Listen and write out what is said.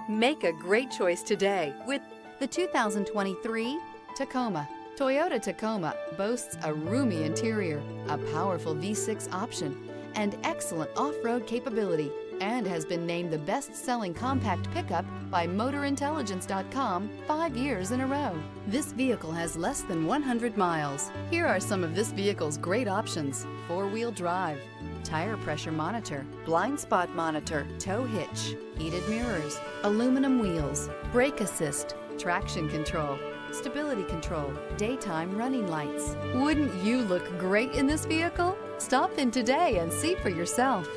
Make a great choice today with the 2023 Tacoma. Toyota Tacoma boasts a roomy interior, a powerful V6 option, and excellent off-road capability, and has been named the best-selling compact pickup by MotorIntelligence.com 5 years in a row. This vehicle has less than 100 miles. Here are some of this vehicle's great options: four-wheel drive, tire pressure monitor, blind spot monitor, tow hitch, heated mirrors, aluminum wheels, brake assist, traction control, stability control, daytime running lights. Wouldn't you look great in this vehicle? Stop in today and see for yourself.